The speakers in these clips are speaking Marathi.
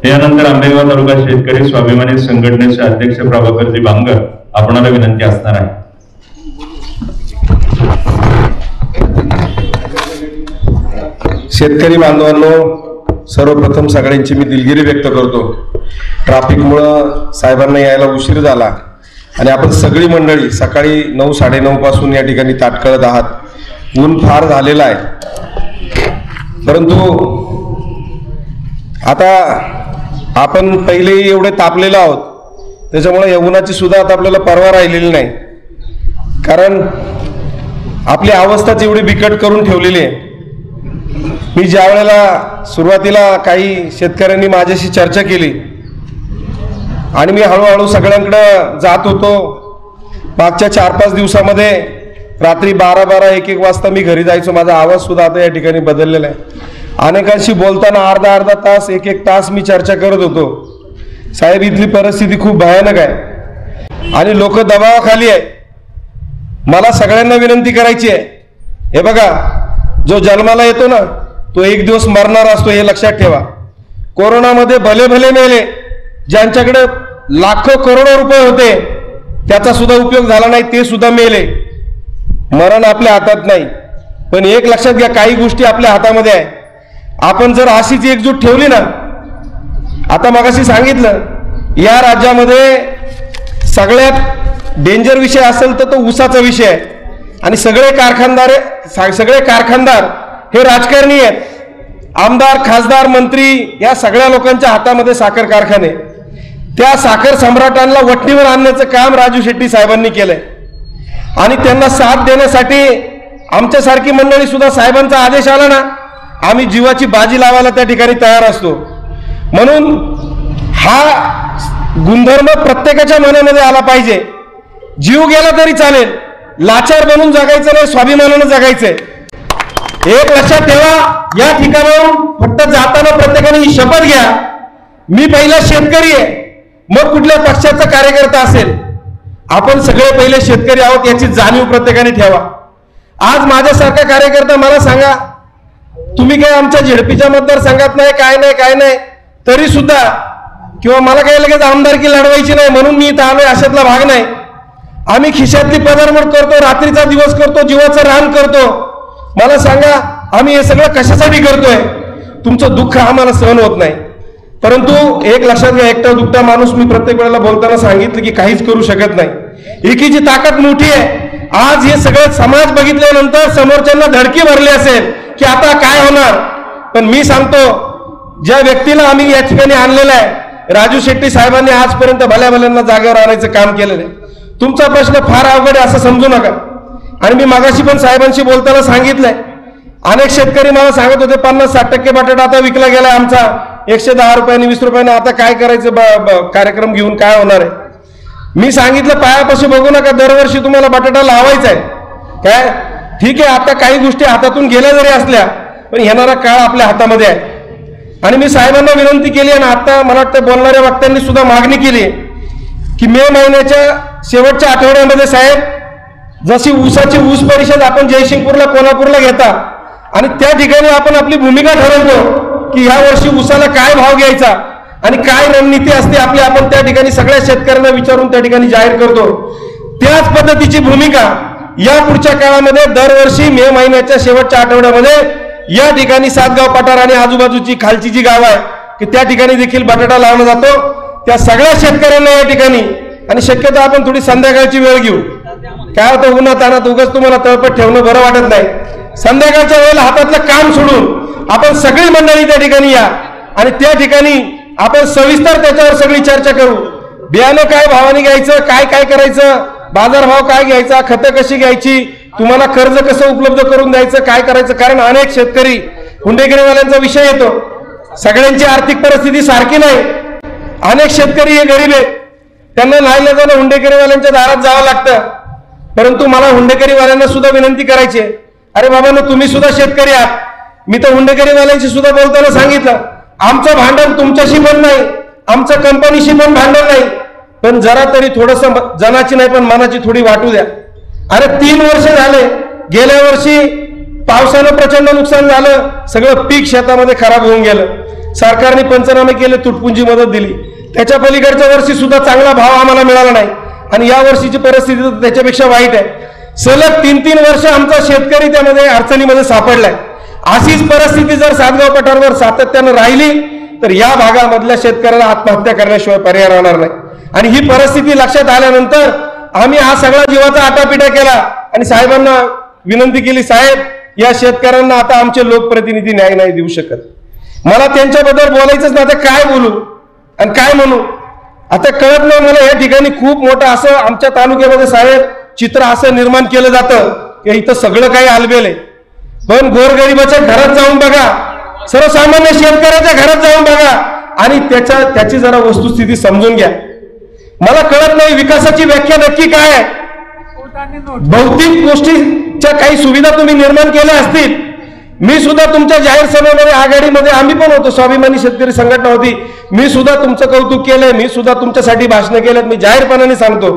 यानंतर आंबेगाव तालुका शेतकरी स्वाभिमानी संघटनेचे अध्यक्ष प्रभाकरजी बांगर आपणाला विनंती असणार आहे। शेतकरी बांधवांनो, सर्वप्रथम सगळ्यांची मी दिलगिरी व्यक्त करतो। ट्रॅफिकमुळे साहेबांना यायला उशीर झाला आणि आपण सगळी मंडळी सकाळी 9-9:30 पासून या ठिकाणी ताटकळत आहात। ऊन फार झालेला आहे, परंतु आता आपण पहिलेही एवढे तापलेलो आहोत, त्याच्यामुळे या उन्हाची सुद्धा आता आपल्याला परवा राहिलेली नाही, कारण आपली अवस्थाच एवढी बिकट करून ठेवलेली आहे। मी ज्या वेळेला सुरुवातीला काही शेतकऱ्यांनी माझ्याशी चर्चा केली आणि मी हळूहळू सगळ्यांकडे जात होतो। मागच्या 4-5 दिवसामध्ये रात्री 12-1 वाजता मी घरी जायचो। माझा आवाज सुद्धा आता या ठिकाणी बदललेला आहे। अनेकांशी बोलताना अर्धा तास 1 तास मी चर्चा करत होतो। साहेब, इथली परिस्थिती खूप भयानक आहे आणि लोक दबावाखाली आहे। मला सगळ्यांना विनंती करायची आहे, हे बघा, जो जन्माला येतो ना तो एक दिवस मरणार असतो, हे लक्षात ठेवा। कोरोनामध्ये भले भले मेले, ज्यांच्याकडे लाखो करोडो रुपये होते त्याचा सुद्धा उपयोग झाला नाही, ते सुद्धा मेले। मरण आपल्या हातात नाही, पण एक लक्षात घ्या, काही गोष्टी आपल्या हातामध्ये आहे। आपण जर अशीच एकजूट ठेवली ना, आता मगाशी सांगितलं, या राज्यामध्ये सगळ्यात डेंजर विषय असेल तर तो ऊसाचा विषय आहे आणि सगळे कारखानदार हे राजकारणी आहेत। आमदार, खासदार, मंत्री या सगळ्या लोकांच्या हातामध्ये साखर कारखाने। त्या साखर सम्राटांना वठणीवर आणण्याचं काम राजू शेट्टी साहेबांनी केलंय आणि त्यांना साथ देण्यासाठी आमच्यासारखी मंडळी सुद्धा साहेबांचा आदेश आला ना, आम्ही जीवाची बाजी लावायला त्या ठिकाणी तयार असतो। म्हणून हा गुणधर्म प्रत्येकाच्या मनामध्ये आला पाहिजे। जीव गेला तरी चालेल, लाचार बनून जगायचं नाही, स्वाभिमानानं जगायचंय। एक लक्षात ठेवा, या ठिकाणाहून फक्त जाताना प्रत्येकाने ही शपथ घ्या, मी पहिला शेतकरी आहे, मग कुठल्या पक्षाचा कार्यकर्ता असेल, आपण सगळे पहिले शेतकरी आहोत याची जाणीव प्रत्येकाने ठेवा। आज माझ्यासारखा कार्यकर्ता मला सांगा, तुम्ही काय आमच्या झेडपीच्या मतदारसंघात नाही, काय नाही, तरी सुद्धा, किंवा मला काही लगेच आमदारकी लढवायची नाही म्हणून मी इथं आलोय, अशातला भाग नाही। आम्ही खिशातली पदार्पण करतो, रात्रीचा दिवस करतो, जीवाचं रान करतो। मला सांगा, आम्ही हे सगळं कशासाठी करतोय? तुमचं दुःख आम्हाला सहन होत नाही, परंतु एक लक्षात घ्या, एकटा दुखता माणूस, मी प्रत्येक वेळेला बोलताना सांगितलं की काहीच करू शकत नाही। एकीची ताकद मोठी आहे। आज हे सगळं समाज बघितल्यानंतर समोरच्यांना धडकी भरली असेल की आता काय होणार, पण मी सांगतो, ज्या व्यक्तीला आम्ही या ठिकाणी आणलेलं आहे, राजू शेट्टी साहेबांनी आजपर्यंत भल्या भल्यांना जागेवर आणायचं काम केलेलं आहे। तुमचा प्रश्न फार अवघड आहे असं समजू नका। आणि मी मागाशी पण साहेबांशी बोलताना सांगितलंय, अनेक शेतकरी मला सांगत होते 50-60% बटाटा आता विकला गेलाय आमचा 110 रुपयांनी, 20 रुपयांनी, आता काय करायचं, कार्यक्रम घेऊन काय होणार आहे? मी सांगितलं, पायापाशी बघू नका, दरवर्षी तुम्हाला बटाटा लावायचा आहे काय? ठीक आहे, आता काही गोष्टी हातातून गेल्या जरी असल्या, पण येणारा काळ आपल्या हातामध्ये आहे। आणि मी साहेबांना विनंती केली आणि आता मला वाटतं बोलणाऱ्या वक्त्यांनी सुद्धा मागणी केली की मे महिन्याच्या शेवटच्या आठवड्यामध्ये साहेब, जशी ऊसाची ऊस परिषद आपण जयसिंगपूरला, कोल्हापूरला घेता आणि त्या ठिकाणी आपण आपली भूमिका ठरवतो की या वर्षी ऊसाला काय भाव घ्यायचा आणि काय रणनीती असते आपली, आपण त्या ठिकाणी सगळ्या शेतकऱ्यांना विचारून त्या ठिकाणी जाहीर करतो। त्याच पद्धतीची भूमिका या पुढच्या काळामध्ये दरवर्षी मे महिन्याच्या शेवटच्या आठवड्यामध्ये या ठिकाणी सातगाव, पठार आणि आजूबाजूची खालची जी गाव आहे की त्या ठिकाणी देखील बटाटा लावला जातो। त्या सगळ्या शेतकऱ्यांना या ठिकाणी, आणि शक्यतो आपण थोडी संध्याकाळची वेळ घेऊ, काय होतं उन्हात आणत उगाच तुम्हाला तळपट ठेवणं बरं वाटत नाही। संध्याकाळच्या वेळेला हातातलं काम सोडून आपण सगळी मंडळी त्या ठिकाणी या आणि त्या ठिकाणी आपण सविस्तर त्याच्यावर सगळी चर्चा करू। बियाणं काय भावाने घ्यायचं, काय करायचं, बाजारभाव काय घ्यायचा, खतं कशी घ्यायची, तुम्हाला कर्ज कसं उपलब्ध करून द्यायचं, काय करायचं। कारण अनेक शेतकरी हुंडेगिरीवाल्यांचा विषय येतो, सगळ्यांची आर्थिक परिस्थिती सारखी नाही। अनेक शेतकरी हे गरीब आहेत, त्यांना नाईलाजाने हुंडेगिरीवाल्यांच्या दारात जावं लागतं। परंतु मला हुंडेगिरीवाल्यांना सुद्धा विनंती करायची आहे, अरे बाबांनो, तुम्ही सुद्धा शेतकरी आहात। मी तर हुंडेगिरीवाल्यांशी सुद्धा बोलताना सांगितलं, आमचं भांडण तुमच्याशी पण नाही, आमचं कंपनीशी पण भांडण नाही, पण जरा तरी थोडंसं जनाची नाही पण मनाची थोडी वाटू द्या। अरे 3 वर्ष झाले, गेल्या वर्षी पावसानं प्रचंड नुकसान झालं, सगळं पीक शेतामध्ये खराब होऊन गेलं। सरकारने पंचनामे केले, तुटपुंजी मदत दिली. त्याच्या पलीकडच्या वर्षी सुद्धा चांगला भाव आम्हाला मिळाला नाही आणि या वर्षीची परिस्थिती तर त्याच्यापेक्षा वाईट आहे. सलग 3-3 वर्ष आमचा शेतकरी त्यामध्ये अडचणीमध्ये सापडलाय. अशीच परिस्थिती जर सातगाव पठारावर सातत्यानं राहिली तर या भागामधल्या शेतकऱ्याला आत्महत्या करण्याशिवाय पर्याय राहणार नाही. आणि ही परिस्थिती लक्षात आल्यानंतर आम्ही हा सगळा जीवाचा आटापिटा केला आणि साहेबांना विनंती केली, साहेब या शेतकऱ्यांना आता आमचे लोकप्रतिनिधी न्याय नाही देऊ शकत. मला त्यांच्याबद्दल बोलायचंच नाही, आता काय बोलू आणि काय म्हणू आता कळत नाही मला. या ठिकाणी खूप मोठं असं आमच्या तालुक्यामध्ये साहेब चित्र असं निर्माण केलं जातं की इथं सगळं काही आलबेल आहे. पण गोरगरिबाच्या घरात जाऊन बघा, सर्वसामान्य शेतकऱ्याच्या घरात जाऊन बघा आणि त्याची जरा वस्तुस्थिती समजून घ्या. मला कळत नाही विकासाची व्याख्या नक्की काय आहे. भौतिक गोष्टीच्या काही सुविधा तुम्ही निर्माण केल्या असतील. मी सुद्धा तुमच्या जाहीर सभेमध्ये आघाडीमध्ये आम्ही पण होतो, स्वाभिमानी शेतकरी संघटना होती, मी सुद्धा तुमचं कौतुक केलंय, मी सुद्धा तुमच्यासाठी भाषणं केलेत, मी जाहीरपणाने सांगतो.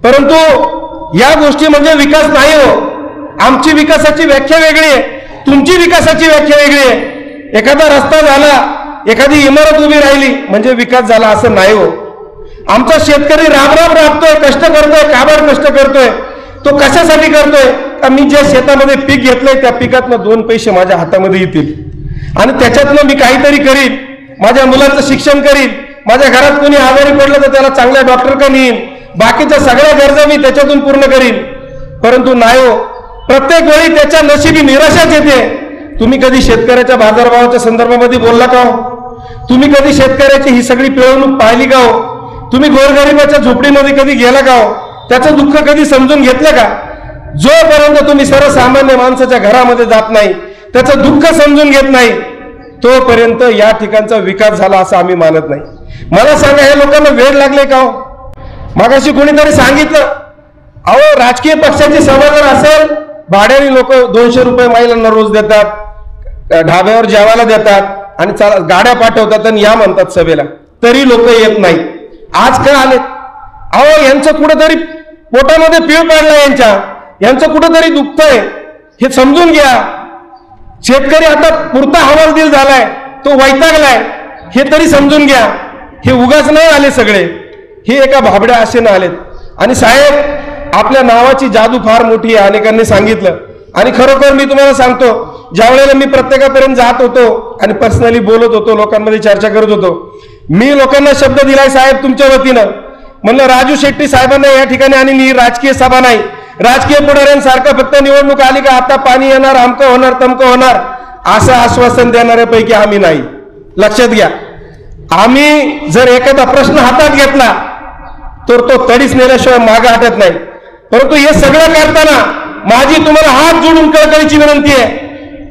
परंतु या गोष्टी म्हणजे विकास नाही हो. आमची विकासाची व्याख्या वेगळी आहे, तुमची विकासाची व्याख्या वेगळी आहे. एखादा रस्ता झाला, एखादी इमारत उभी राहिली म्हणजे विकास झाला असं नाही हो. आमचा शेतकरी राबराब राबतोय, कष्ट करतोय, काबाड कष्ट करतोय. तो कशासाठी करतोय का मी ज्या शेतामध्ये पीक घेतलंय त्या पिकातनं 2 पैसे माझ्या हातामध्ये येतील आणि त्याच्यातनं मी काहीतरी करीन, माझ्या मुलांचं शिक्षण करीन, माझ्या घरात कोणी आजारी पडलं तर त्याला चांगल्या डॉक्टरकडे नेईन, बाकीच्या सगळ्या गरजा मी त्याच्यातून पूर्ण करीन. परंतु नाही हो, प्रत्येक वेळी त्याच्या नशिबी निराशाच येते. तुम्ही कधी शेतकऱ्याच्या बाजारभावाच्या संदर्भामध्ये बोलला का हो? तुम्ही कधी शेतकऱ्याची ही सगळी पिळवणूक पाहिली का हो? तुम्ही गोरगरिबाच्या झोपडीमध्ये कधी गेला का हो? त्याचं दुःख कधी समजून घेतलं का? जोपर्यंत तुम्ही सर्वसामान्य माणसाच्या घरामध्ये जात नाही, त्याचं दुःख समजून घेत नाही, तोपर्यंत या ठिकाणचा विकास झाला असं आम्ही मानत नाही. मला सांगा, हे लोकांना वेळ लागले का हो? मागाशी कोणीतरी सांगितलं, अहो राजकीय पक्षाची सभा जर असेल, भाड्याने लोक 200 रुपये महिलांना रोज देतात, ढाब्यावर जेवायला देतात आणि गाड्या पाठवतात आणि या म्हणतात सभेला, तरी लोक येत नाही. आज का आले? अहो यांचं कुठंतरी पोटामध्ये पीळ पडला, यांचं कुठंतरी दुखतंय, हे समजून घ्या. शेतकरी आता पुरता हवालदिल झालाय, तो वैतागलाय, हे तरी समजून घ्या. हे उगाच नाही आले सगळे, हे एका भाबड्या आशेनं आलेत. आणि साहेब आपल्या नावाची जादू फार मोठी आहे, अनेकांनी सांगितलं. आणि खरोखर मी तुम्हाला सांगतो, ज्या वेळेला मी प्रत्येकापर्यंत जात होतो आणि पर्सनली बोलत होतो, लोकांमध्ये चर्चा करत होतो, मी लोकांना शब्द दिलाय साहेब तुमच्या वतीनं, म्हणलं राजू शेट्टी साहेबांना या ठिकाणी आणि ही राजकीय सभा नाही, राजकीय पुढाऱ्यांसारखं फक्त निवडणूक आली का आता पाणी येणार, अमकं होणार, तमकं होणार असं आश्वासन देणाऱ्यापैकी आम्ही नाही. लक्षात घ्या, आम्ही जर एखादा प्रश्न हातात घेतला तर तो तडीच नेल्याशिवाय मागे हटत नाही. परंतु हे सगळं करताना माझी तुम्हाला हात जोडून कळकळीची विनंती आहे,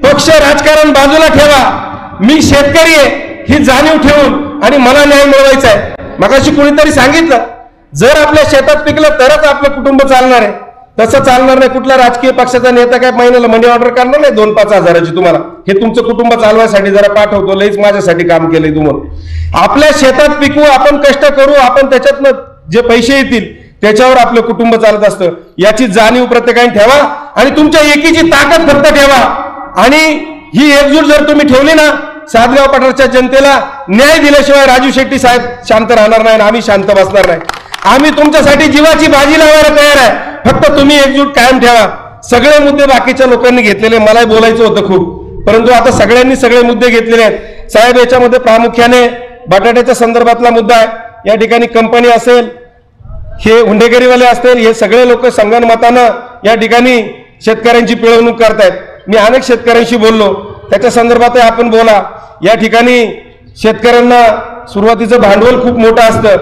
पक्ष राजकारण बाजूला ठेवा, मी शेतकरी आहे ही जाणीव ठेवून आणि मला न्याय मिळवायचा आहे. मगाशी कोणीतरी सांगितलं, जर आपल्या शेतात पिकलं तरच आपलं कुटुंब चालणार आहे, तसं चालणार नाही. कुठला राजकीय पक्षाचा नेता काय महिन्याला मनी ऑर्डर करणार नाही 2-5 हजाराची तुम्हाला, हे तुमचं कुटुंब चालवायसाठी जरा पाठवतो, लईच माझ्यासाठी काम केलंय तुम्हाला. आपल्या शेतात पिकवू, आपण कष्ट करू, आपण त्याच्यातनं जे पैसे येतील त्याच्यावर आपलं कुटुंब चालत असतं, याची जाणीव प्रत्येकाने ठेवा आणि तुमच्या एकीची ताकद फक्त ठेवा. आणि ही एकजूट जर तुम्ही ठेवली ना, सातगाव पठारच्या जनतेला न्याय दिल्याशिवाय राजू शेट्टी साहेब शांत राहणार नाही आणि आम्ही शांत बसणार नाही. आम्ही तुमच्यासाठी जीवाची बाजी लावायला तयार आहे, फक्त तुम्ही एकजूट कायम ठेवा. सगळे मुद्दे बाकीच्या लोकांनी घेतलेले, मलाही बोलायचं होतं खूप, परंतु आता सगळ्यांनी सगळे मुद्दे घेतलेले आहेत. साहेब याच्यामध्ये प्रामुख्याने बटाट्याच्या संदर्भातला मुद्दा आहे. या ठिकाणी कंपनी असेल, हे हुंडेकरीवाले असतील, हे सगळे लोक संगनमतानं या ठिकाणी शेतकऱ्यांची पिळवणूक करतायत. मी अनेक शेतकऱ्यांशी बोललो, त्याच्या संदर्भात आपण बोला. या ठिकाणी शेतकऱ्यांना सुरुवातीचं भांडवल खूप मोठं असतं,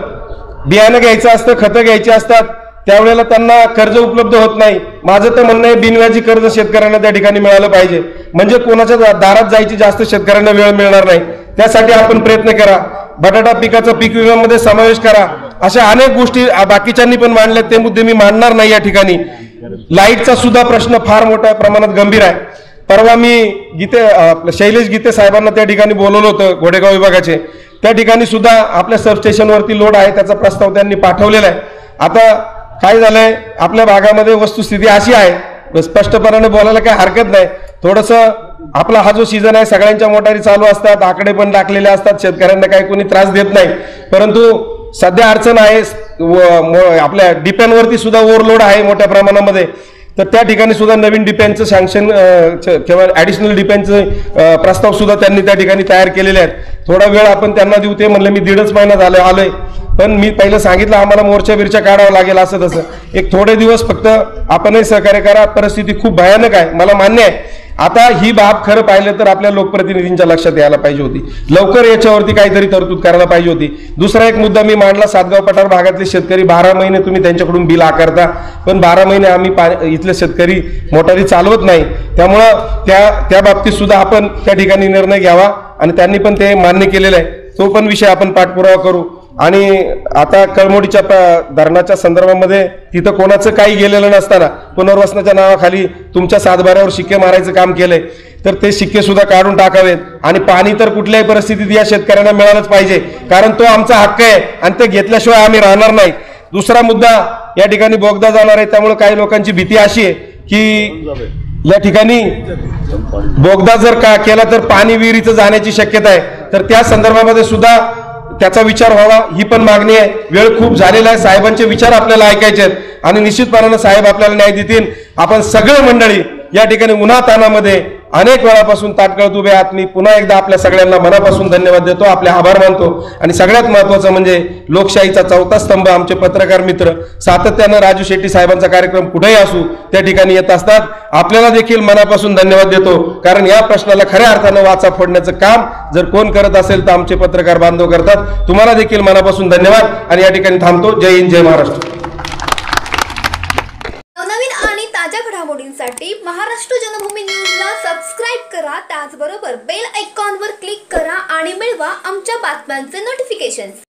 बियाणं घ्यायचं असतं, खतं घ्यायची असतात, त्यावेळेला त्यांना कर्ज उपलब्ध होत नाही. माझं तर म्हणणं आहे बिनव्याजी कर्ज शेतकऱ्यांना त्या ठिकाणी मिळालं पाहिजे, म्हणजे कोणाच्या दारात जायची जास्त शेतकऱ्यांना वेळ मिळणार नाही. त्यासाठी आपण प्रयत्न करा. बटाटा पिकाचा पीक विम्यामध्ये समावेश करा. अशा अनेक गोष्टी बाकीच्यांनी पण मांडल्या, ते मुद्दे मी मांडणार नाही. या ठिकाणी लाईटचा सुद्धा प्रश्न फार मोठ्या प्रमाणात गंभीर आहे. परवा मी शैलेश गीते साहेबांना त्या ठिकाणी बोलवलं होतं, घोडेगाव विभागाचे. त्या ठिकाणी सुद्धा आपल्या सबस्टेशनवरती लोड आहे, त्याचा प्रस्ताव त्यांनी पाठवलेला आहे. आता काय झालंय, आपल्या भागामध्ये वस्तुस्थिती अशी आहे, स्पष्टपणाने बोलायला काही हरकत नाही, थोडंसं आपला हा जो सीझन आहे सगळ्यांच्या मोटारी चालू असतात, आकडे पण टाकलेले असतात, शेतकऱ्यांना काही कोणी त्रास देत नाही. परंतु सध्या अडचण आहे आपल्या डिप्यांवरती सुद्धा ओव्हरलोड आहे मोठ्या प्रमाणामध्ये. तर त्या ठिकाणी सुद्धा नवीन डिप्यांचं सँक्शन किंवा ॲडिशनल डिप्यांचे प्रस्ताव सुद्धा त्यांनी त्या ठिकाणी तयार केलेले आहेत. थोडा वेळ आपण त्यांना देऊ, ते म्हणले मी 1.5 महिना आलोय, पण मी पहिलं सांगितलं आम्हाला मोर्चा बिरच्या काढावं लागेल असं तसं. एक थोडे दिवस फक्त आपणही सहकार्य करा. परिस्थिती खूप भयानक आहे, मला मान्य आहे. आता ही बाब खरं पाहिलं तर आपल्या लोकप्रतिनिधींच्या लक्षात यायला पाहिजे होती, लवकर याच्यावरती काहीतरी तरतूद करायला पाहिजे होती. दुसरा एक मुद्दा मी मांडला, सातगाव पठार भागातले शेतकरी 12 महिने तुम्ही त्यांच्याकडून बिल आकारता, पण 12 महिने आम्ही इथले शेतकरी मोटारी चालवत नाही. त्यामुळं त्या बाबतीत सुद्धा आपण त्या ठिकाणी निर्णय घ्यावा आणि त्यांनी पण ते मान्य केलेलं आहे. तो पण विषय आपण पाठपुरावा करू. आणि आता कळमोडीच्या धरणाच्या संदर्भामध्ये तिथं कोणाचं काही गेलेलं नसताना पुनर्वसनाच्या नावाखाली तुमच्या सातबाऱ्यावर शिक्के मारायचं काम केलंय, तर ते शिक्के सुद्धा काढून टाकावेत. आणि पाणी तर कुठल्याही परिस्थितीत या शेतकऱ्यांना मिळालंच पाहिजे, कारण तो आमचा हक्क आहे आणि ते घेतल्याशिवाय आम्ही राहणार नाही. दुसरा मुद्दा, या ठिकाणी बोगदा जाणार आहे, त्यामुळे काही लोकांची भीती अशी आहे की या ठिकाणी बोगदा जर का केला तर पाणी विहिरीचं जाण्याची शक्यता आहे. तर त्या संदर्भामध्ये सुद्धा त्याचा विचार व्हावा, ही पण मागणी आहे. वेळ खूप झालेला आहे, साहेबांचे विचार आपल्याला ऐकायचे आहेत आणि निश्चितपणाने साहेब आपल्याला न्याय देतील. आपण सगळे मंडळी या ठिकाणी उन्हातानामध्ये अनेक वेळापासून ताटकळत उभे आहात. मी पुन्हा एकदा आपल्या सगळ्यांना मनापासून धन्यवाद देतो, आपले आभार मानतो. आणि सगळ्यात महत्त्वाचं म्हणजे लोकशाहीचा चौथा स्तंभ आमचे पत्रकार मित्र सातत्यानं राजू शेट्टी साहेबांचा कार्यक्रम कुठेही असू त्या ठिकाणी येत असतात. आपल्याला देखील मनापासून धन्यवाद देतो, कारण या प्रश्नाला खऱ्या अर्थानं वाचा फोडण्याचं काम जर कोण करत असेल तर आमचे पत्रकार बांधव करतात. तुम्हाला देखील मनापासून धन्यवाद आणि या ठिकाणी थांबतो. जय हिंद, जय महाराष्ट्र. नवनवीन आणि ताज्या घडामोडींसाठी महाराष्ट्र जनभूमी न्यूजला सबस्क्राईब करा. त्याचबरोबर बेल आयकॉनवर क्लिक करा आणि मिळवा आमच्या बातम्यांचे नोटिफिकेशन्स.